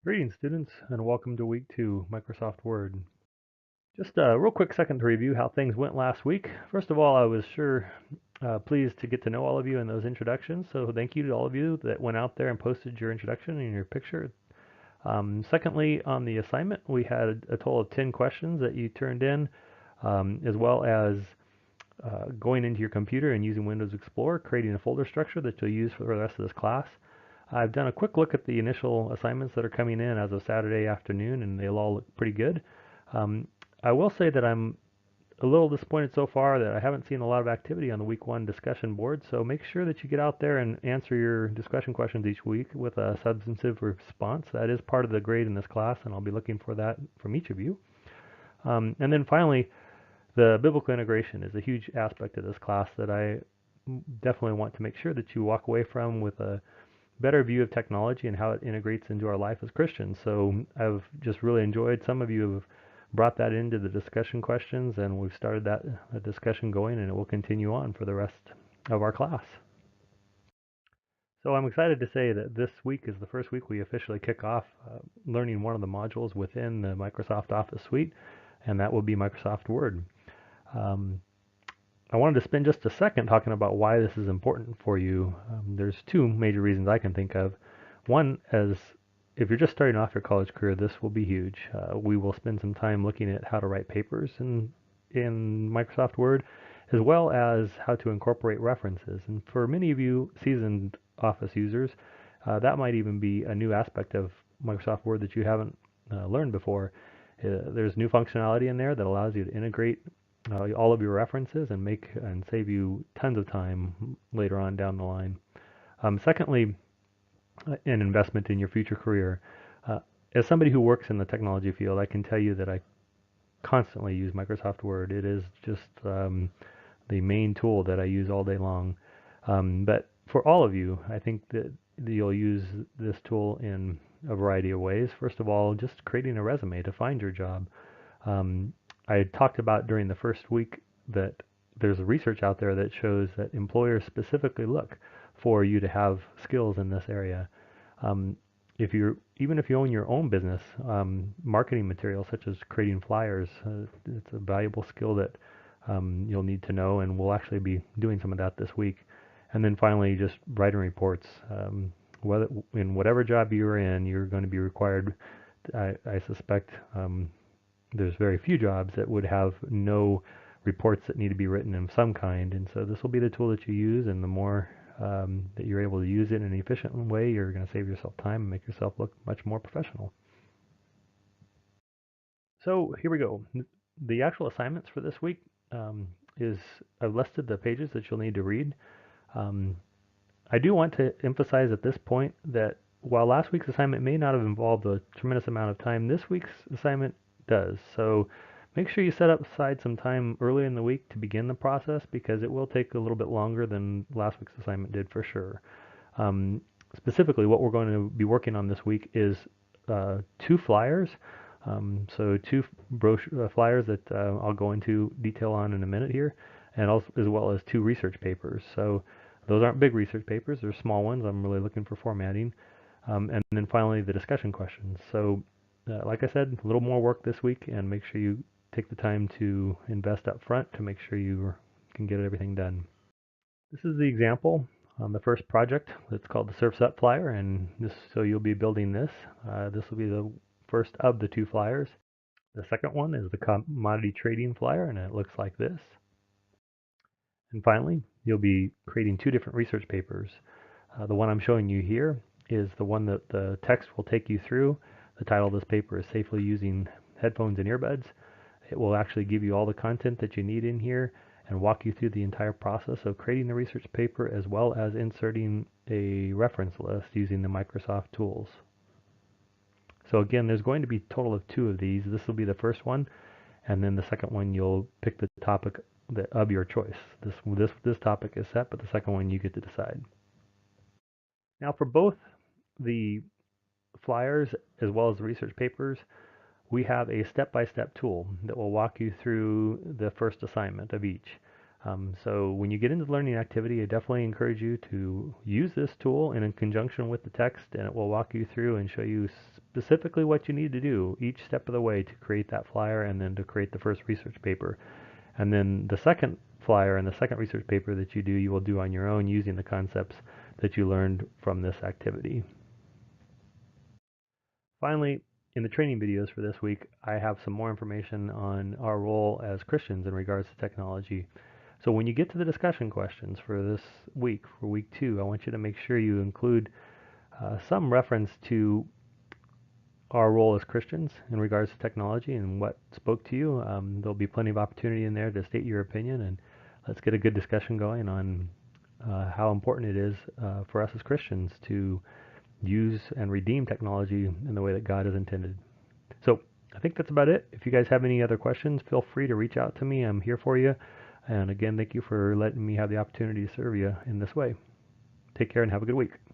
Greetings, students, and welcome to Week 2 Microsoft Word. Just a real quick second to review how things went last week. First of all, I was pleased to get to know all of you in those introductions, so thank you to all of you that went out there and posted your introduction and your picture. Secondly, on the assignment, we had a total of 10 questions that you turned in, as well as going into your computer and using Windows Explorer, creating a folder structure that you'll use for the rest of this class. I've done a quick look at the initial assignments that are coming in as of Saturday afternoon, and they'll all look pretty good. I will say that I'm a little disappointed so far that I haven't seen a lot of activity on the week 1 discussion board, so make sure that you get out there and answer your discussion questions each week with a substantive response. That is part of the grade in this class, and I'll be looking for that from each of you. And then finally, the biblical integration is a huge aspect of this class that I definitely want to make sure that you walk away from with a better view of technology and how it integrates into our life as Christians. So I've just really enjoyed. Some of you have brought that into the discussion questions, and we've started that discussion going, and it will continue on for the rest of our class. So I'm excited to say that this week is the first week we officially kick off learning one of the modules within the Microsoft Office suite, and that will be Microsoft Word. I wanted to spend just a second talking about why this is important for you. There's two major reasons I can think of. One, as if you're just starting off your college career, this will be huge. We will spend some time looking at how to write papers in Microsoft Word, as well as how to incorporate references. And for many of you seasoned Office users, that might even be a new aspect of Microsoft Word that you haven't learned before. There's new functionality in there that allows you to integrate all of your references and make and save you tons of time later on down the line. Secondly, an investment in your future career. As somebody who works in the technology field, I can tell you that I constantly use Microsoft Word. It is just the main tool that I use all day long. But for all of you, I think that you'll use this tool in a variety of ways. First of all, just creating a resume to find your job. I talked about during the first week that there's research out there that shows that employers specifically look for you to have skills in this area. Even if you own your own business, marketing materials such as creating flyers, it's a valuable skill that you'll need to know, and we'll actually be doing some of that this week. And then finally, just writing reports. Whether in whatever job you're in, you're going to be required. I suspect there's very few jobs that would have no reports that need to be written in some kind, and so this will be the tool that you use, and the more that you're able to use it in an efficient way, you're going to save yourself time and make yourself look much more professional. So here we go. The actual assignments for this week I've listed the pages that you'll need to read. I do want to emphasize at this point that while last week's assignment may not have involved a tremendous amount of time, this week's assignment does. So make sure you set aside some time early in the week to begin the process, because it will take a little bit longer than last week's assignment did for sure. Specifically, what we're going to be working on this week is 2 flyers. So 2 flyers that I'll go into detail on in a minute here, and also, as well as 2 research papers. So those aren't big research papers, they're small ones. I'm really looking for formatting. And then finally, the discussion questions. So like I said, a little more work this week, and make sure you take the time to invest up front to make sure you can get everything done. This is the example on the first project. It's called the Surf's Up flyer, and so you'll be building this. This will be the first of the 2 flyers. The second one is the commodity trading flyer, and it looks like this. And finally, you'll be creating 2 different research papers. The one I'm showing you here is the one that the text will take you through. The title of this paper is Safely Using Headphones and Earbuds. It will actually give you all the content that you need in here and walk you through the entire process of creating the research paper, as well as inserting a reference list using the Microsoft tools. So again, there's going to be a total of 2 of these. This will be the first one, and then the second one you'll pick the topic of your choice. This topic is set, but the second one you get to decide. Now for both the flyers as well as the research papers, we have a step-by-step tool that will walk you through the first assignment of each. So when you get into the learning activity, I definitely encourage you to use this tool in conjunction with the text, and it will walk you through and show you specifically what you need to do each step of the way to create that flyer and then to create the first research paper. And then the second flyer and the second research paper that you do, you will do on your own using the concepts that you learned from this activity. Finally, in the training videos for this week, I have some more information on our role as Christians in regards to technology. So when you get to the discussion questions for this week, for week 2, I want you to make sure you include some reference to our role as Christians in regards to technology and what spoke to you. There'll be plenty of opportunity in there to state your opinion, and let's get a good discussion going on how important it is for us as Christians to use and redeem technology in the way that God has intended. So I think that's about it. If you guys have any other questions, feel free to reach out to me. I'm here for you. And again, thank you for letting me have the opportunity to serve you in this way. Take care and have a good week.